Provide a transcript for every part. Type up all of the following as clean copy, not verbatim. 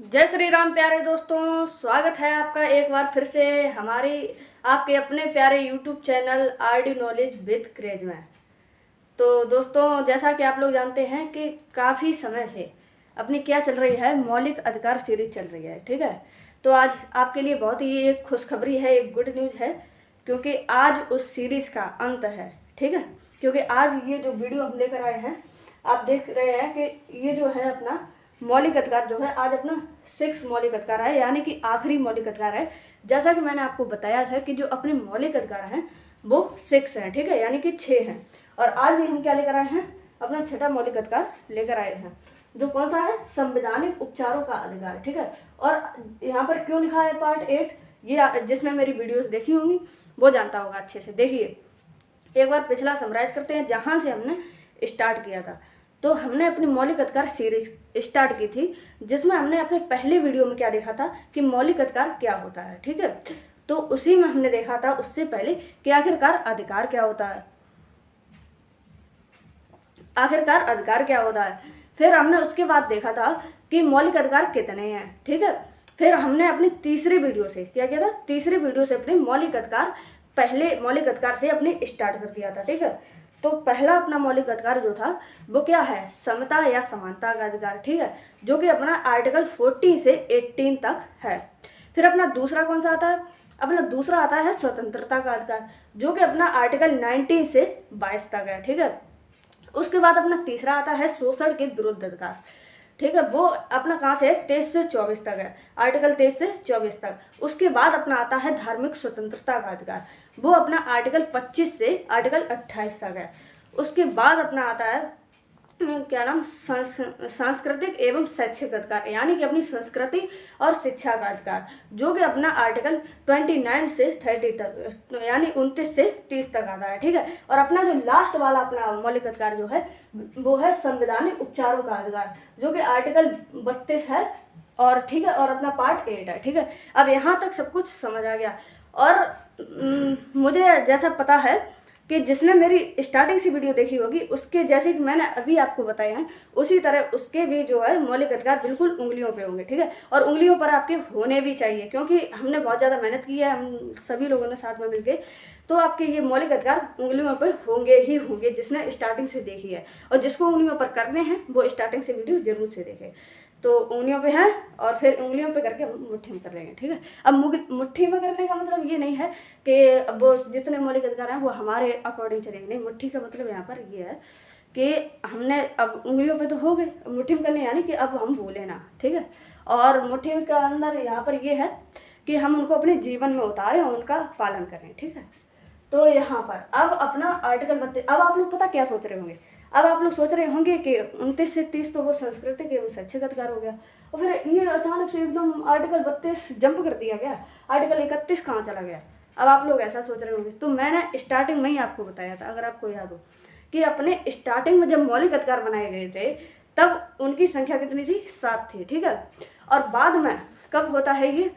जय श्री राम प्यारे दोस्तों, स्वागत है आपका एक बार फिर से हमारी आपके अपने प्यारे YouTube channel RD knowledge with craze में। तो दोस्तों, जैसा कि आप लोग जानते हैं कि काफ़ी समय से अपनी क्या चल रही है, मौलिक अधिकार सीरीज चल रही है। ठीक है, तो आज आपके लिए बहुत ही एक खुशखबरी है, एक गुड न्यूज़ है, क्योंकि आज उस सीरीज़ का अंत है। ठीक है, क्योंकि आज ये जो वीडियो हम लेकर आए हैं, आप देख रहे हैं कि ये जो है अपना मौलिक अधिकार जो है आज अपना 6 मौलिक अधिकार है, यानी कि आखिरी मौलिक अधिकार है। जैसा कि मैंने आपको बताया था कि जो अपने मौलिक अधिकार हैं वो 6 हैं। ठीक है, यानी कि 6 हैं। और आज भी हम क्या लेकर आए हैं, अपना छठा मौलिक अधिकार लेकर आए हैं, जो कौन सा है, संवैधानिक उपचारों का अधिकार। ठीक है, और यहाँ पर क्यों लिखा है पार्ट 8, ये जिसने मेरी वीडियोस देखी होंगी वो जानता होगा अच्छे से। देखिए, एक बार पिछला समराइज करते हैं जहाँ से हमने स्टार्ट किया था। तो हमने अपनी मौलिक अधिकार सीरीज स्टार्ट की थी, जिसमें हमने अपने पहले वीडियो में क्या देखा था कि मौलिक अधिकार क्या होता है। ठीक है, तो उसी में हमने देखा था उससे पहले कि आखिरकार अधिकार क्या होता है, आखिरकार अधिकार क्या होता है। फिर हमने उसके बाद देखा था कि मौलिक अधिकार कितने हैं। ठीक है, फिर हमने अपनी तीसरे वीडियो से क्या किया था, तीसरे वीडियो से अपने मौलिक अधिकार, पहले मौलिक अधिकार से अपने स्टार्ट कर दिया था। ठीक है, तो पहला अपना मौलिक अधिकार जो था वो क्या है, समता या समानता का अधिकार। ठीक है, जो कि अपना आर्टिकल 14 से 18 तक है। फिर अपना दूसरा कौन सा आता है, अपना दूसरा आता है स्वतंत्रता का अधिकार, जो कि अपना आर्टिकल 19 से 22 तक है। ठीक है, उसके बाद अपना तीसरा आता है शोषण के विरुद्ध अधिकार। ठीक है, वो अपना कहाँ से है, 23 से 24 तक है, आर्टिकल 23 से 24 तक। उसके बाद अपना आता है धार्मिक स्वतंत्रता का अधिकार, वो अपना आर्टिकल 25 से आर्टिकल 28 तक है। उसके बाद अपना आता है क्या नाम, सांस्कृतिक एवं शैक्षिक अधिकार, यानी कि अपनी संस्कृति और शिक्षा का अधिकार, जो कि अपना आर्टिकल 29 से 30 तक, यानी 29 से 30 तक आता है। ठीक है, और अपना जो लास्ट वाला अपना मौलिक अधिकार जो है वो है संवैधानिक उपचारों का अधिकार, जो कि आर्टिकल 32 है। और ठीक है, और अपना पार्ट 8 है। ठीक है, अब यहाँ तक सब कुछ समझ आ गया। और मुझे जैसा पता है कि जिसने मेरी स्टार्टिंग से वीडियो देखी होगी, उसके जैसे कि मैंने अभी आपको बताए हैं, उसी तरह उसके भी जो है मौलिक अधिकार बिल्कुल उंगलियों पे होंगे। ठीक है, और उंगलियों पर आपके होने भी चाहिए, क्योंकि हमने बहुत ज़्यादा मेहनत की है, हम सभी लोगों ने साथ में मिलके, तो आपके ये मौलिक अधिकार उंगलियों पर होंगे ही होंगे, जिसने स्टार्टिंग से देखी है। और जिसको उंगलियों पर करने हैं वो स्टार्टिंग से वीडियो जरूर से देखे। तो उंगलियों पे है, और फिर उंगलियों पे करके हम मुट्ठी में कर लेंगे। ठीक है, अब मुट्ठी में करने का मतलब ये नहीं है कि अब वो जितने मौलिक अधिकार हैं वो हमारे अकॉर्डिंग चलेंगे, नहीं। मुट्ठी का मतलब यहाँ पर ये है कि हमने अब उंगलियों पे तो हो गए, मुट्ठी में कर लें, यानी कि अब हम भूलें ना। ठीक है, और मुट्ठी का अंदर यहाँ पर ये है कि हम उनको अपने जीवन में उतारें और उनका पालन करें। ठीक है, तो यहाँ पर अब अपना आर्टिकल 32, अब आप लोग पता क्या सोच रहे होंगे, अब आप लोग सोच रहे होंगे कि 29 से 30 तो वो सांस्कृतिक एवं शैक्षिक अधिकार हो गया, और फिर ये अचानक से एकदम आर्टिकल 32 जंप कर दिया गया, आर्टिकल 31 कहाँ चला गया। अब आप लोग ऐसा सोच रहे होंगे, तो मैंने स्टार्टिंग में ही आपको बताया था, अगर आपको याद हो, कि अपने स्टार्टिंग में जब मौलिक अधिकार बनाए गए थे तब उनकी संख्या कितनी थी, 7 थी। ठीक है, और बाद में कब होता है ये,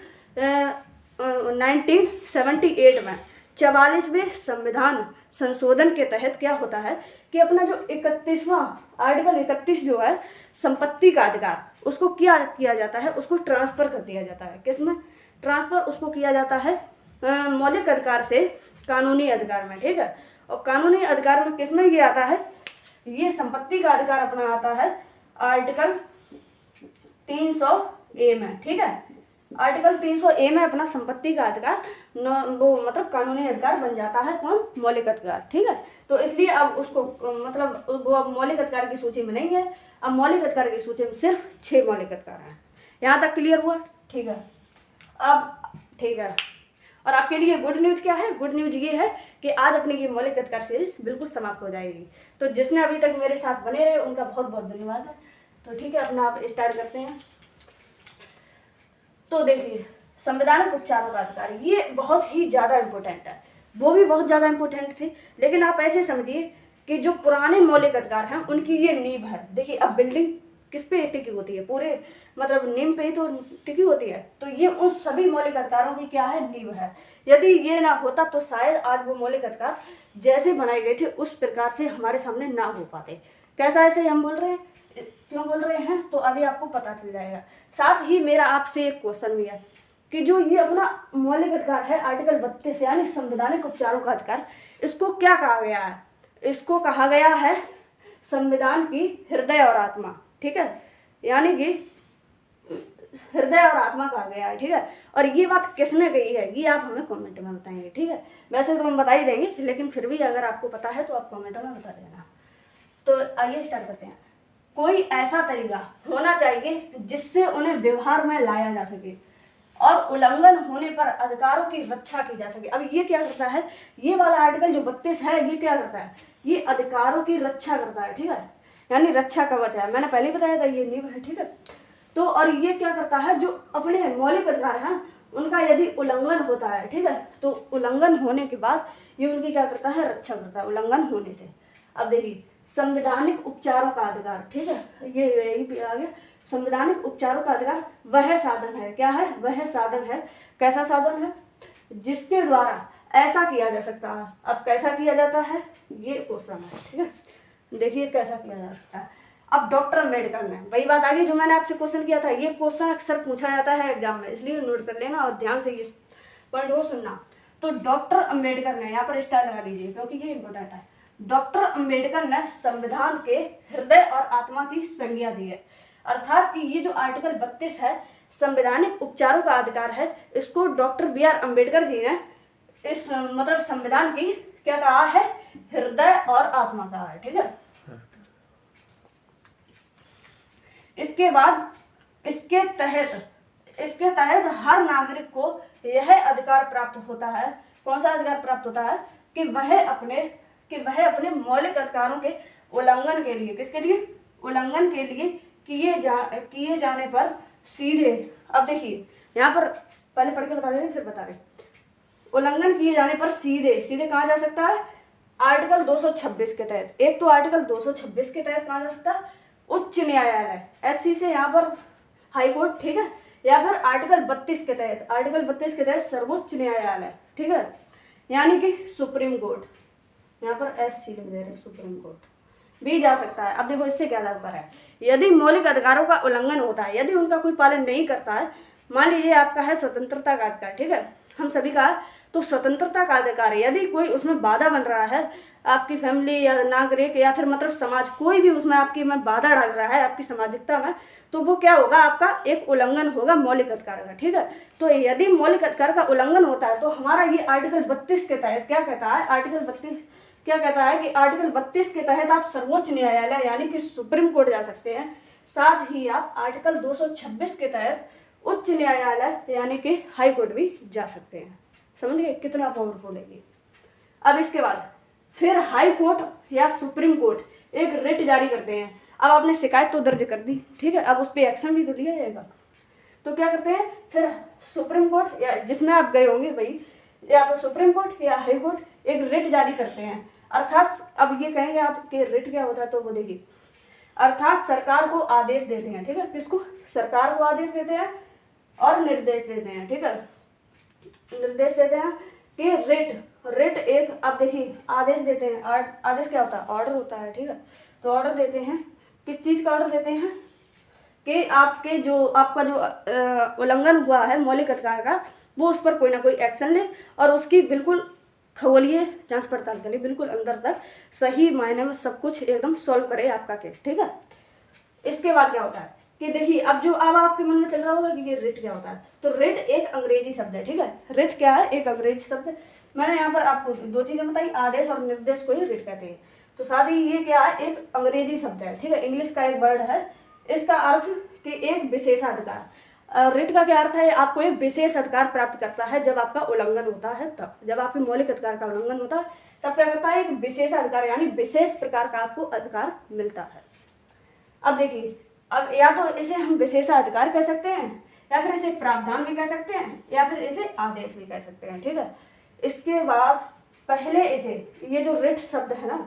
1978 में 44वें संविधान संशोधन के तहत क्या होता है कि अपना जो 31वां आर्टिकल 31 जो है संपत्ति का अधिकार, उसको क्या किया जाता है, उसको ट्रांसफर कर दिया जाता है। किसमें ट्रांसफर उसको किया जाता है, मौलिक अधिकार से कानूनी अधिकार में। ठीक है, और कानूनी अधिकार में किसमें ये आता है, ये संपत्ति का अधिकार अपना आता है आर्टिकल 300A में। ठीक है, आर्टिकल 300A में अपना संपत्ति का अधिकार वो मतलब कानूनी अधिकार बन जाता है, कौन, मौलिक अधिकार। ठीक है, तो इसलिए अब उसको मतलब वो अब मौलिक अधिकार की सूची में नहीं है, अब मौलिक अधिकार की सूची में सिर्फ 6 मौलिक अधिकार हैं। यहाँ तक क्लियर हुआ। ठीक है, अब ठीक है, और आपके लिए गुड न्यूज़ क्या है, गुड न्यूज़ ये है कि आज अपनी ये मौलिक अधिकार सीरीज बिल्कुल समाप्त हो जाएगी। तो जिसने अभी तक मेरे साथ बने रहे उनका बहुत बहुत धन्यवाद है। तो ठीक है, अपना आप स्टार्ट करते हैं। तो देखिए, संवैधानिक उपचारों का अधिकार ये बहुत ही ज़्यादा इम्पोर्टेंट है, वो भी बहुत ज़्यादा इम्पोर्टेंट थे, लेकिन आप ऐसे समझिए कि जो पुराने मौलिक अधिकार हैं उनकी ये नींव है। देखिए, अब बिल्डिंग किस पे टिकी होती है, पूरे मतलब नींव पे ही तो टिकी होती है, तो ये उन सभी मौलिक अधिकारों की क्या है, नींव है। यदि ये ना होता तो शायद आज वो मौलिक अधिकार जैसे बनाए गए थे उस प्रकार से हमारे सामने ना हो पाते। कैसा ऐसे हम बोल रहे हैं क्यों बोल रहे हैं तो अभी आपको पता चल जाएगा। साथ ही मेरा आपसे एक क्वेश्चन भी है कि जो ये अपना मौलिक अधिकार है आर्टिकल 32 यानी संवैधानिक उपचारों का अधिकार, इसको क्या कहा गया है? इसको कहा गया है संविधान की हृदय और आत्मा, ठीक है, यानी कि हृदय और आत्मा कहा गया है, ठीक है। और ये बात किसने कही है ये आप हमें कमेंट में बताएंगे, ठीक है। वैसे तो हम बता ही देंगे, लेकिन फिर भी अगर आपको पता है तो आप कमेंट में बता देना। तो आइए स्टार्ट करते हैं। कोई ऐसा तरीका होना चाहिए जिससे उन्हें व्यवहार में लाया जा सके और उल्लंघन होने पर अधिकारों की रक्षा की जा सके। अब ये क्या करता है, ये वाला आर्टिकल जो 32 है ये क्या करता है, ये अधिकारों की रक्षा करता है, ठीक है, यानी रक्षा कवच है। मैंने पहले बताया था ये नींव है, ठीक है। तो और ये क्या करता है, जो अपने मौलिक अधिकार हैं उनका यदि उल्लंघन होता है, ठीक है, तो उल्लंघन होने के बाद ये उनकी क्या करता है, रक्षा करता है उल्लंघन होने से। अब देखिए संवैधानिक उपचारों का अधिकार, ठीक है, ये यही पे आ गया। संवैधानिक उपचारों का अधिकार वह साधन है, क्या है, वह साधन है, कैसा साधन है, जिसके द्वारा ऐसा किया जा सकता है। अब कैसा किया जाता है ये क्वेश्चन है, ठीक है। देखिए कैसा किया जा सकता है। अब डॉक्टर अम्बेडकर ने, वही बात आ गई जो मैंने आपसे क्वेश्चन किया था, ये क्वेश्चन अक्सर पूछा जाता है एग्जाम में, इसलिए नोट कर लेना और ध्यान से इस पॉइंट को सुनना। तो डॉक्टर अम्बेडकर ने, यहाँ पर स्टार लगा लीजिए क्योंकि ये इंपॉर्टेंट है। डॉक्टर अम्बेडकर ने संविधान के हृदय और आत्मा की संज्ञा दी है, अर्थात कि ये जो आर्टिकल 32 है संवैधानिक उपचारों का अधिकार है, इसको डॉक्टर BR अम्बेडकर जी ने इस मतलब संविधान की क्या कहा है, हृदय और आत्मा कहा है, ठीक है। इसके बाद इसके तहत हर नागरिक को यह अधिकार प्राप्त होता है, कौन सा अधिकार प्राप्त होता है, कि वह अपने मौलिक अधिकारों के उल्लंघन के लिए, किसके लिए, उल्लंघन के लिए किए जाने पर सीधे, अब देखिए यहाँ पर पहले पढ़ के बता दें फिर बता रहे, उल्लंघन किए जाने पर सीधे कहाँ जा सकता है, आर्टिकल 226 के तहत। एक तो आर्टिकल 226 के तहत कहाँ जा सकता है, उच्च न्यायालय, SC से यहाँ पर हाई कोर्ट, ठीक है, या फिर आर्टिकल 32 के तहत, आर्टिकल 32 के तहत सर्वोच्च न्यायालय, ठीक है, यानी कि सुप्रीम कोर्ट, यहाँ पर SC लिख दे रहे, सुप्रीम कोर्ट भी जा सकता है। अब देखो इससे क्या तात्पर्य है, यदि मौलिक अधिकारों का उल्लंघन होता है, यदि उनका कोई पालन नहीं करता है, मान लीजिए आपका है स्वतंत्रता का अधिकार, ठीक है, हम सभी का, तो स्वतंत्रता का अधिकार है, यदि कोई उसमें बाधा बन रहा है, आपकी फैमिली या नागरिक या फिर मतलब समाज, कोई भी उसमें आपकी में बाधा डाल रहा है आपकी सामाजिकता में, तो वो क्या होगा, आपका एक उल्लंघन होगा मौलिक अधिकार का, ठीक है। तो यदि मौलिक अधिकार का उल्लंघन होता है तो हमारा ये आर्टिकल 32 के तहत क्या कहता है, आर्टिकल 32 क्या कहता है कि आर्टिकल 32 के तहत आप सर्वोच्च न्यायालय यानी कि सुप्रीम कोर्ट जा सकते हैं, साथ ही आप आर्टिकल 226 के तहत उच्च न्यायालय यानी कि हाई कोर्ट भी जा सकते हैं। समझ गए कितना पावरफुल है ये। अब इसके बाद फिर हाई कोर्ट या सुप्रीम कोर्ट एक रिट जारी करते हैं। अब आपने शिकायत तो दर्ज कर दी, ठीक है, अब उस पर एक्शन भी तो लिया जाएगा। तो क्या करते हैं, फिर सुप्रीम कोर्ट या जिसमें आप गए होंगे वही, या तो सुप्रीम कोर्ट या हाई कोर्ट एक रिट जारी करते हैं, अर्थात अब ये कहेंगे आप कि रिट क्या होता है, तो वो देखिए, अर्थात सरकार को आदेश देते हैं, ठीक है, किसको, सरकार को आदेश देते हैं और निर्देश देते हैं, ठीक है, निर्देश देते हैं कि रिट एक, अब देखिए आदेश देते हैं, आदेश क्या होता है, ऑर्डर होता है, ठीक है। तो ऑर्डर देते हैं, किस चीज़ का ऑर्डर देते हैं कि आपका जो उल्लंघन हुआ है मौलिक अधिकार का, वो उस पर कोई ना कोई एक्शन ले और उसकी बिल्कुल खगोलीय जांच पड़ताल करे, बिल्कुल अंदर तक सही मायने में सब कुछ एकदम सॉल्व करे आपका केस, ठीक है। इसके बाद क्या होता है कि देखिए, अब आपके मन में चल रहा होगा कि ये रिट क्या होता है, तो रिट एक अंग्रेजी शब्द है, ठीक है, रिट क्या है, एक अंग्रेजी शब्द है। मैंने यहाँ पर आपको दो चीजें बताई, आदेश और निर्देश को ही रिट कहते हैं, तो साथ ही ये क्या है, एक अंग्रेजी शब्द है, ठीक है, इंग्लिश का एक वर्ड है, इसका अर्थ कि एक विशेषाधिकार। रिट का क्या अर्थ है, आपको एक विशेष अधिकार प्राप्त करता है जब आपका उल्लंघन होता है, तब जब आपके मौलिक अधिकार का उल्लंघन होता है तब क्या करता है, एक विशेषाधिकार यानी विशेष प्रकार का आपको अधिकार मिलता है। अब देखिए, अब या तो इसे हम विशेषाधिकार कह सकते हैं, या फिर इसे प्रावधान भी कह सकते हैं, या फिर इसे आदेश भी कह सकते हैं, ठीक है। इसके बाद पहले इसे, ये जो रिट शब्द है ना,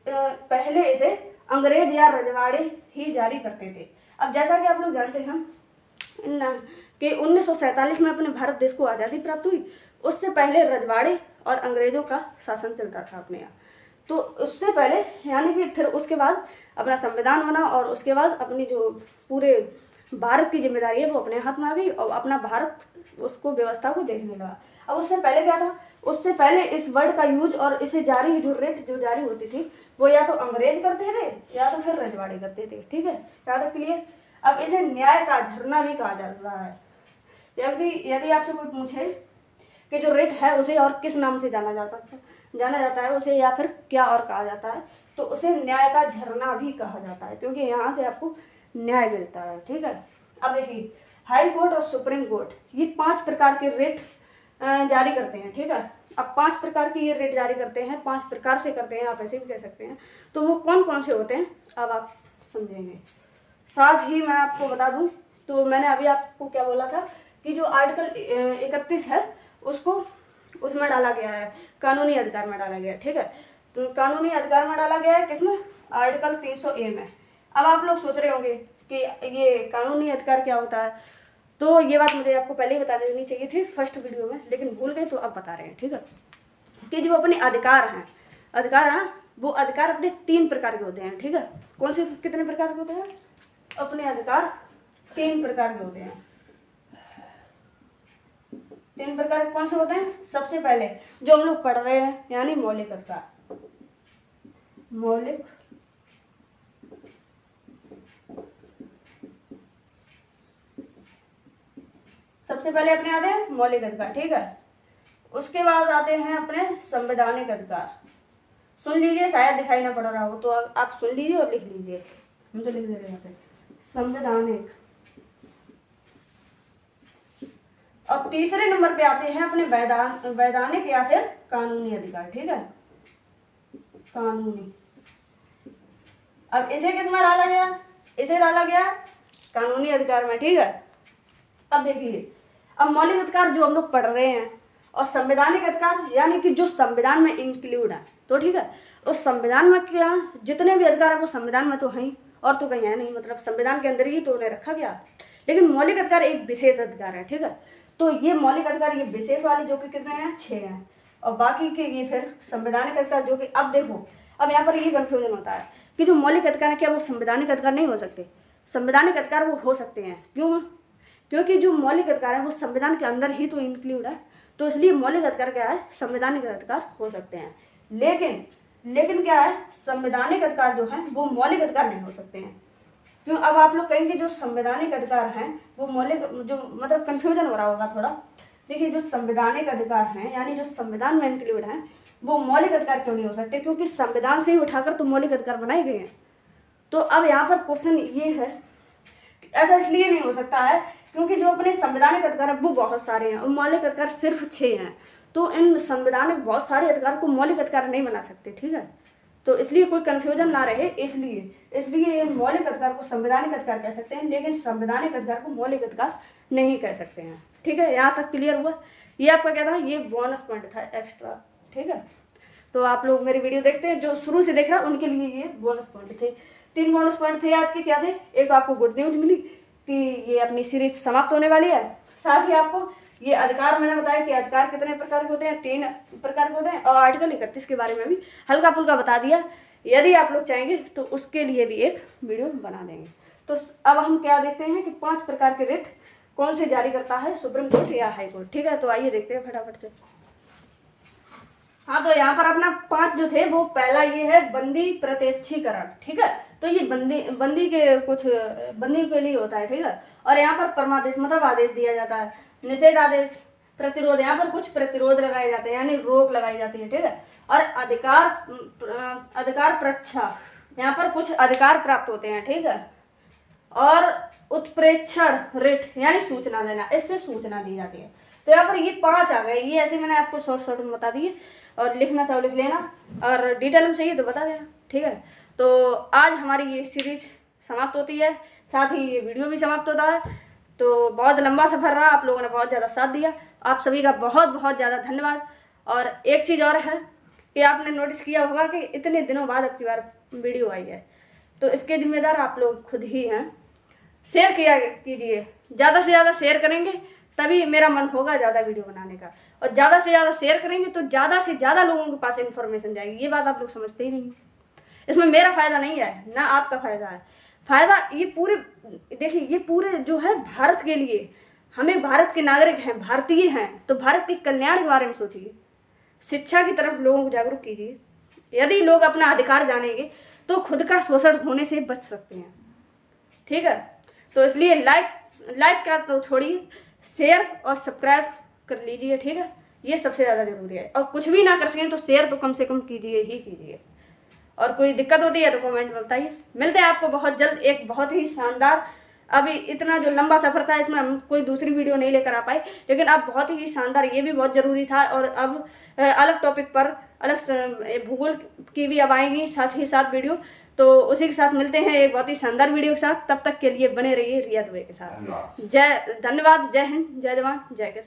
पहले इसे अंग्रेज या रजवाड़े ही जारी करते थे। अब जैसा कि आप लोग जानते हैं कि 1947 में अपने भारत देश को आज़ादी प्राप्त हुई, उससे पहले रजवाड़े और अंग्रेजों का शासन चलता था अपने यहाँ। तो उससे पहले यानी कि फिर उसके बाद अपना संविधान बना और उसके बाद अपनी जो पूरे भारत की जिम्मेदारी है वो अपने हाथ में आ गई और अपना भारत उसको व्यवस्था को देखने लगा। अब उससे पहले क्या था, उससे पहले इस वर्ड का यूज और इसे जारी जो रेट जो जारी होती थी वो या तो अंग्रेज करते थे या तो फिर रजवाड़े करते थे। ठीक है, यहाँ तक क्लियर। अब इसे न्याय का झरना भी कहा जाता है। यदि आपसे कोई पूछे कि जो रेट है उसे और किस नाम से जाना जाता है उसे या फिर क्या और कहा जाता है, तो उसे न्याय का झरना भी कहा जाता है, क्योंकि यहाँ से आपको न्याय मिलता है। ठीक है, अब देखिए हाई कोर्ट और सुप्रीम कोर्ट ये 5 प्रकार के रेट जारी करते हैं। ठीक है, अब 5 प्रकार के ये रेट जारी करते हैं, 5 प्रकार से करते हैं, आप ऐसे भी कह सकते हैं। तो वो कौन कौन से होते हैं अब आप समझेंगे। साथ ही मैं आपको बता दूं, तो मैंने अभी आपको क्या बोला था कि जो आर्टिकल 31 है उसको उसमें डाला गया है, कानूनी अधिकार में डाला गया है। ठीक है, तो कानूनी अधिकार में डाला गया है किसमें, आर्टिकल 300A में। अब आप लोग सोच रहे होंगे कि ये कानूनी अधिकार क्या होता है, तो ये बात मुझे आपको पहले ही बता देनी चाहिए थी फर्स्ट वीडियो में, लेकिन भूल गए तो अब बता रहे हैं। ठीक है, कि जो अपने अधिकार हैं वो अधिकार अपने 3 प्रकार के होते हैं। ठीक है, कौन से कितने प्रकार के होते हैं, अपने अधिकार 3 प्रकार के होते हैं। 3 प्रकार कौन से होते हैं, सबसे पहले जो हम लोग पढ़ रहे हैं यानी मौलिक अधिकार। मौलिक सबसे पहले अपने आते हैं मौलिक अधिकार। ठीक है, उसके बाद आते हैं अपने संवैधानिक अधिकार। सुन लीजिए, शायद दिखाई ना पड़ रहा हो तो आप सुन लीजिए और लिख लीजिए, हम तो लिख दे रहे हैं। संवैधानिक, और तीसरे नंबर पे आते हैं अपने वैधानिक या फिर कानूनी अधिकार। ठीक है, कानूनी। अब इसे किस में डाला गया, इसे डाला गया कानूनी अधिकार में। ठीक है, अब देखिए, अब मौलिक अधिकार जो हम लोग पढ़ रहे हैं और संवैधानिक अधिकार यानी कि जो संविधान में इंक्लूड है, तो ठीक है, उस संविधान में क्या जितने भी अधिकार है वो संविधान में तो हैं और तो कहीं है नहीं, मतलब संविधान के अंदर ही तो उन्हें रखा गया। लेकिन मौलिक अधिकार एक विशेष अधिकार है। ठीक है, तो ये मौलिक अधिकार ये विशेष वाले जो कि कितने हैं, 6 हैं, और बाकी के ये फिर संवैधानिक अधिकार जो कि, अब देखो अब यहाँ पर ये कंफ्यूजन होता है कि जो मौलिक अधिकार है क्या वो संवैधानिक अधिकार नहीं हो सकते। संवैधानिक अधिकार वो हो सकते हैं, क्यों, क्योंकि जो मौलिक अधिकार है वो संविधान के अंदर ही तो इंक्लूड है, तो इसलिए मौलिक अधिकार क्या है, संवैधानिक अधिकार हो सकते हैं। लेकिन क्या है, संवैधानिक अधिकार जो है वो मौलिक अधिकार नहीं हो सकते हैं। क्यों, अब आप लोग कहेंगे जो संवैधानिक अधिकार हैं वो मौलिक, जो मतलब कंफ्यूजन हो रहा होगा थोड़ा। देखिए, जो संवैधानिक अधिकार हैं यानी जो संविधान में इंक्लूड हैं वो मौलिक अधिकार क्यों नहीं हो सकते, क्योंकि संविधान से ही उठाकर तो मौलिक अधिकार बनाए गए हैं। तो अब यहाँ पर क्वेश्चन ये है, ऐसा इसलिए नहीं हो सकता है क्योंकि जो अपने संवैधानिक अधिकार है वो बहुत सारे हैं और मौलिक अधिकार सिर्फ 6 हैं, तो इन संवैधानिक बहुत सारे अधिकार को मौलिक अधिकार नहीं बना सकते। ठीक है, तो इसलिए कोई कंफ्यूजन ना रहे, इसलिए मौलिक अधिकार को संवैधानिक अधिकार कह सकते हैं, लेकिन संवैधानिक अधिकार को मौलिक अधिकार नहीं कह सकते हैं। ठीक है, यहाँ तक क्लियर हुआ। ये आपका क्या था, ये बोनस पॉइंट था एक्स्ट्रा। ठीक है, तो आप लोग मेरी वीडियो देखते हैं जो शुरू से देख रहा है उनके लिए ये बोनस पॉइंट थे। 3 बोनस पॉइंट थे आज के। क्या थे, एक तो आपको गुड न्यूज मिली कि ये अपनी सीरीज समाप्त होने वाली है, साथ ही आपको ये अधिकार मैंने बताया कि अधिकार कितने प्रकार के होते हैं, 3 प्रकार के होते हैं, और आर्टिकल 31 के बारे में भी हल्का फुल्का बता दिया। यदि आप लोग चाहेंगे तो उसके लिए भी एक वीडियो बना देंगे। तो अब हम क्या देखते हैं कि 5 प्रकार के रेट कौन से जारी करता है, सुप्रीम कोर्ट या हाई कोर्ट। ठीक है, तो आइए देखते हैं फटाफट से। हाँ, तो यहाँ पर अपना 5 जो थे वो पहला ये है बंदी प्रत्यक्षीकरण। ठीक है, तो ये बंदी के लिए होता है। ठीक है, और यहाँ पर परमादेश मतलब आदेश दिया जाता है, निषेध आदेश, प्रतिरोध, यहाँ पर कुछ प्रतिरोध लगाए जाते हैं यानी रोक लगाई जाती है। ठीक है, और अधिकार प्रच्छा, यहाँ पर कुछ अधिकार प्राप्त होते हैं। ठीक है, और उत्प्रेक्षण रेट यानी सूचना देना, इससे सूचना दी जाती है। तो यहाँ पर ये 5 आ गए, ये ऐसे मैंने आपको शॉर्ट में बता दिए, और लिखना चाहो लिख लेना, और डिटेल में चाहिए तो बता देना। ठीक है, तो आज हमारी ये सीरीज समाप्त होती है, साथ ही ये वीडियो भी समाप्त होता है। तो बहुत लंबा सफ़र रहा, आप लोगों ने बहुत ज़्यादा साथ दिया, आप सभी का बहुत बहुत ज़्यादा धन्यवाद। और एक चीज़ और है कि आपने नोटिस किया होगा कि इतने दिनों बाद अब की बार वीडियो आई है, तो इसके जिम्मेदार आप लोग खुद ही हैं। शेयर किया कीजिए, ज़्यादा से ज़्यादा शेयर करेंगे तभी मेरा मन होगा ज़्यादा वीडियो बनाने का। और ज़्यादा से ज़्यादा शेयर करेंगे तो ज़्यादा से ज़्यादा लोगों के पास इन्फॉर्मेशन जाएगी। ये बात आप लोग समझते ही नहीं। इसमें मेरा फ़ायदा नहीं है ना आपका फ़ायदा है। फ़ायदा ये पूरे, देखिए ये पूरे जो है भारत के लिए, हमें भारत के नागरिक हैं, भारतीय हैं, तो भारत के कल्याण के बारे में सोचिए, शिक्षा की तरफ लोगों को जागरूक कीजिए। यदि लोग अपना अधिकार जानेंगे तो खुद का शोषण होने से बच सकते हैं, ठीक है। तो इसलिए लाइक का तो छोड़िए, शेयर और सब्सक्राइब कर लीजिए, ठीक है। ये सबसे ज़्यादा ज़रूरी है। और कुछ भी ना कर सकें तो शेयर तो कम से कम कीजिए ही कीजिए। और कोई दिक्कत होती है तो कमेंट में बताइए। मिलते हैं आपको बहुत जल्द एक बहुत ही शानदार, अभी इतना जो लंबा सफ़र था इसमें हम कोई दूसरी वीडियो नहीं लेकर आ पाए, लेकिन अब बहुत ही शानदार, ये भी बहुत ज़रूरी था। और अब अलग टॉपिक पर, अलग भूगोल की भी अब आएंगी साथ ही साथ वीडियो। तो उसी के साथ मिलते हैं एक बहुत ही शानदार वीडियो के साथ। तब तक के लिए बने रहिए रिया दुबे के साथ। धन्यवाद। जय हिंद, जय जवान, जय किसान।